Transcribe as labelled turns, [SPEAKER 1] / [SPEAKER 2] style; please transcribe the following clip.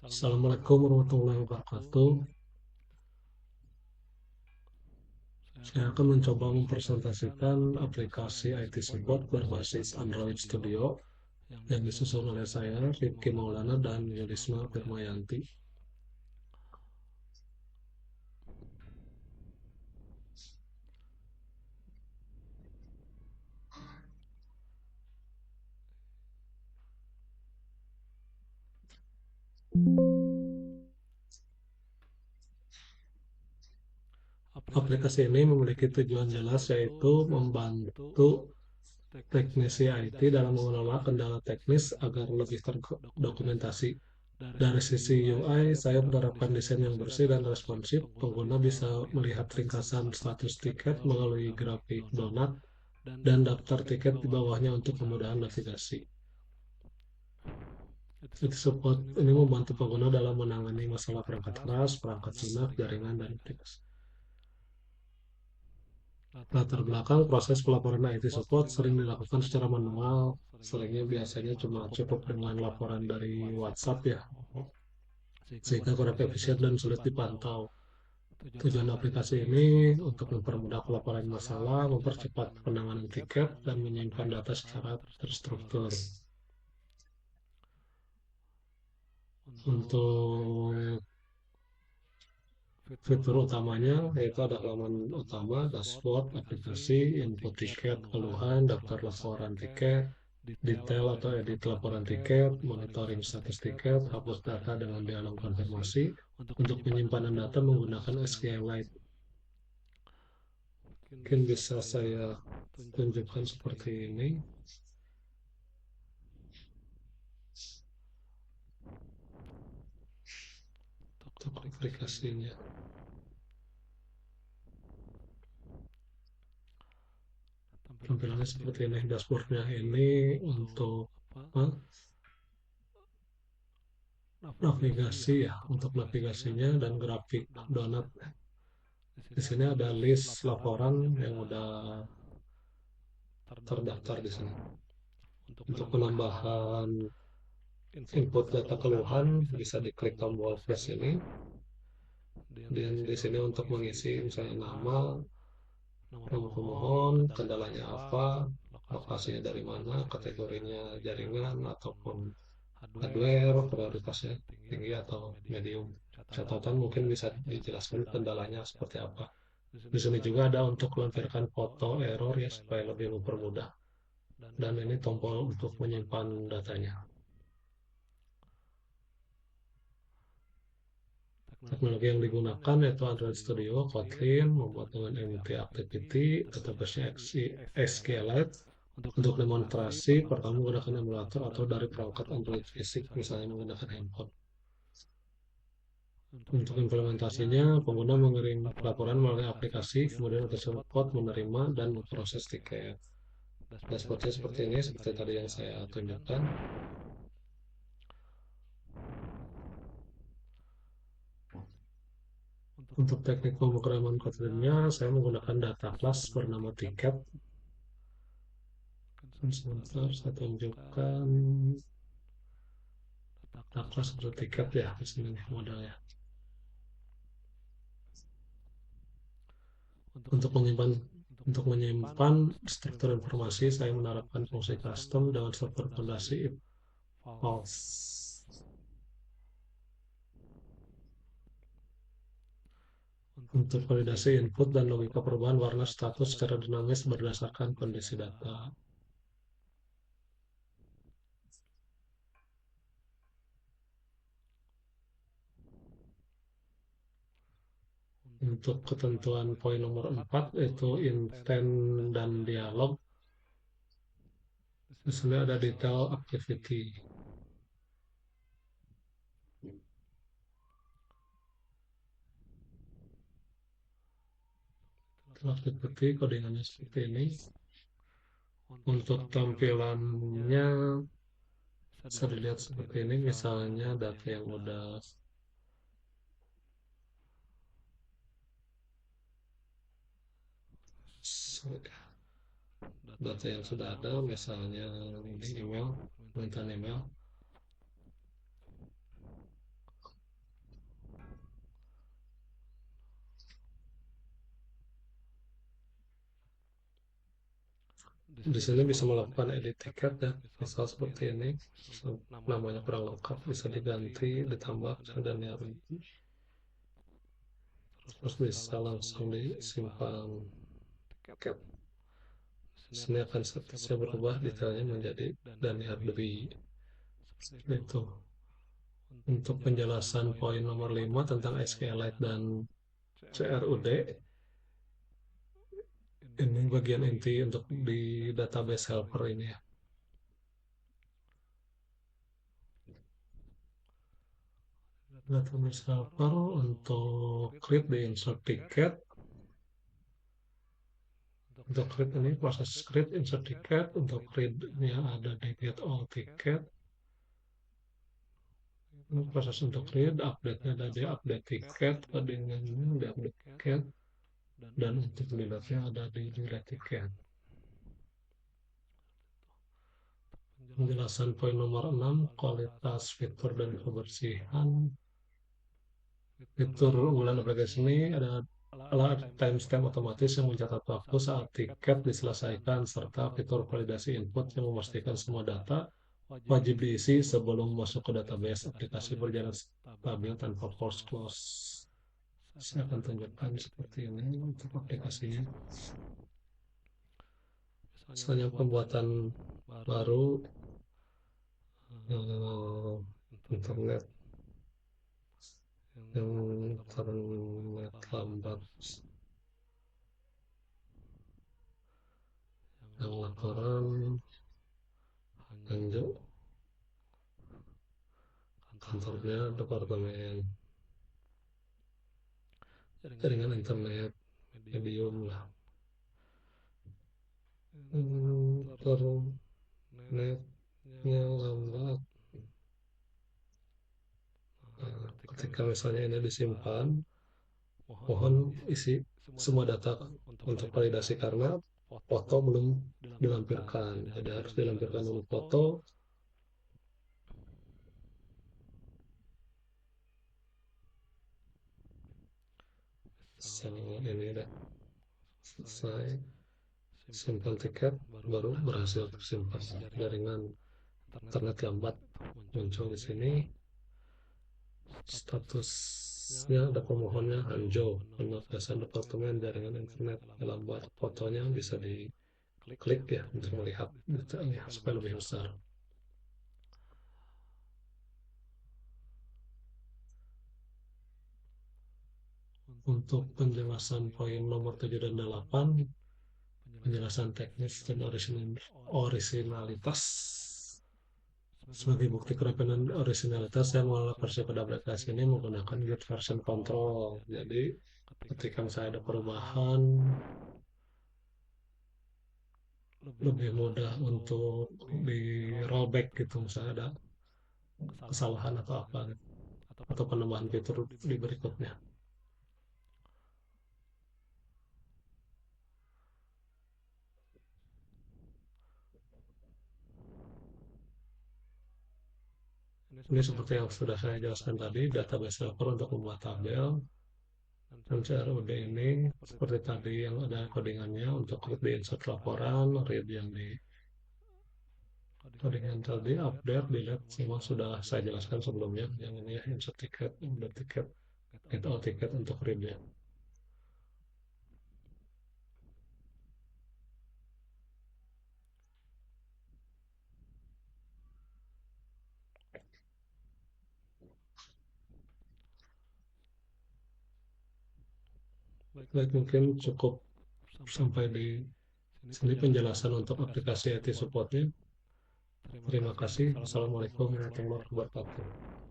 [SPEAKER 1] Assalamualaikum warahmatullahi wabarakatuh. Saya akan mencoba mempresentasikan aplikasi IT support berbasis Android Studio yang disusun oleh saya, Rifki Maulana dan Yulisma Firmayanti. Aplikasi ini memiliki tujuan jelas, yaitu membantu teknisi IT dalam mengelola kendala teknis agar lebih terdokumentasi. Dari sisi UI, saya menerapkan desain yang bersih dan responsif. Pengguna bisa melihat ringkasan status tiket melalui grafik donat dan daftar tiket di bawahnya untuk kemudahan navigasi. IT support ini membantu pengguna dalam menangani masalah perangkat keras, perangkat lunak, jaringan, dan aplikasi. Latar belakang proses pelaporan IT support sering dilakukan secara manual, biasanya cuma cukup dengan laporan dari WhatsApp ya, sehingga kurang efisien dan sulit dipantau. Tujuan aplikasi ini untuk mempermudah pelaporan masalah, mempercepat penanganan tiket, dan menyimpan data secara terstruktur. Untuk fitur utamanya yaitu ada halaman utama, dashboard, aplikasi, info tiket, keluhan, daftar laporan tiket, detail atau edit laporan tiket, monitoring status tiket, hapus data dengan dialog konfirmasi. Untuk penyimpanan data menggunakan SQLite. Mungkin bisa saya tunjukkan seperti ini. Untuk aplikasinya. Tampilannya seperti ini, dashboardnya ini untuk navigasi ya, untuk navigasinya dan grafik donat. Di sini ada list laporan yang udah terdaftar di sini. Untuk penambahan input data keluhan bisa diklik tombol plus ini. Dan di sini untuk mengisi misalnya nama pemohon, kendalanya apa, lokasinya dari mana, kategorinya jaringan ataupun hardware, prioritasnya tinggi atau medium. Catatan mungkin bisa dijelaskan kendalanya seperti apa. Di sini juga ada untuk melampirkan foto error ya supaya lebih mempermudah. Dan ini tombol untuk menyimpan datanya. Teknologi yang digunakan yaitu Android Studio, Kotlin, membuat dengan MT Activity, database SQLite. Untuk demonstrasi, pertama menggunakan emulator atau dari perangkat Android fisik, misalnya menggunakan handphone. Untuk implementasinya, pengguna mengirim laporan melalui aplikasi, kemudian IT support menerima dan memproses tiket. Dashboardnya seperti ini, seperti tadi yang saya tunjukkan. Untuk teknik pemrograman Kotlin-nya, saya menggunakan data class bernama tiket. Sebentar, saya tunjukkan data class untuk tiket ya, di sini modelnya. Untuk menyimpan struktur informasi, saya menerapkan fungsi custom dengan struktur fondasi if false. Untuk validasi input dan logika perubahan warna status secara dinamis berdasarkan kondisi data. Untuk ketentuan poin nomor 4 yaitu intent dan dialog. Di sini ada detail activity. Activity codingannya seperti ini. Untuk tampilannya bisa dilihat seperti ini, misalnya data yang udah sudah ada, misalnya ini email, permintaan email. Di sini bisa melakukan edit tiket ya, misal seperti ini. Namanya kurang lengkap, bisa diganti, ditambah dan ya, terus bisa langsung disimpan tiket. Sini akan statusnya berubah, detailnya menjadi Daniel Dwi. Itu untuk penjelasan poin nomor 5 tentang SQLite dan CRUD. Ini bagian inti untuk di database helper ini ya. Database helper untuk create di insert ticket. Untuk create ini proses create insert ticket, untuk read-nya ada di get all ticket. Ini proses untuk read, update-nya ada di update ticket, codingannya di update ticket, dan untuk delete-nya ada di delete ticket. Penjelasan poin nomor 6, kualitas fitur dan kebersihan. Fitur unggulan aplikasi ini ada alat timestamp otomatis yang mencatat waktu saat tiket diselesaikan, serta fitur validasi input yang memastikan semua data wajib diisi sebelum masuk ke database. Aplikasi berjalan stabil tanpa force close. Saya akan tunjukkan seperti ini untuk aplikasinya. Misalnya pembuatan baru, internet yang internet lambat, yang laporan lanjut kantornya departemen jaringan internet medium lah, internetnya lambat. Nah, ketika misalnya ini disimpan, mohon isi semua data untuk validasi karena foto belum dilampirkan, jadi harus dilampirkan dulu foto. Ini udah selesai, simpan tiket, baru berhasil tersimpan. Jaringan internet lambat muncul di sini. Statusnya ada pemohonnya Hanjo, penugasan departemen jaringan internet lambat. Fotonya bisa diklik ya untuk melihat detailnya supaya lebih besar. Untuk penjelasan poin nomor 7 dan 8, penjelasan teknis dan orisinalitas. Sebagai bukti kerapian dan orisinalitas, saya mengelola versi pada aplikasi ini menggunakan get version control. Jadi ketika saya ada perubahan, lebih mudah untuk di rollback gitu, misalnya ada kesalahan atau apa gitu, atau penambahan fitur di berikutnya. Ini seperti yang sudah saya jelaskan tadi, database server untuk membuat tabel. Dan CRUD ini seperti tadi yang ada codingannya untuk di insert laporan, read yang di codingan tadi, update, delete, semua sudah saya jelaskan sebelumnya. Yang ini ya, insert ticket, update ticket, get all ticket untuk read-nya. Baik, mungkin cukup sampai di sini penjelasan untuk aplikasi IT support-nya. Terima kasih. Assalamualaikum warahmatullahi wabarakatuh.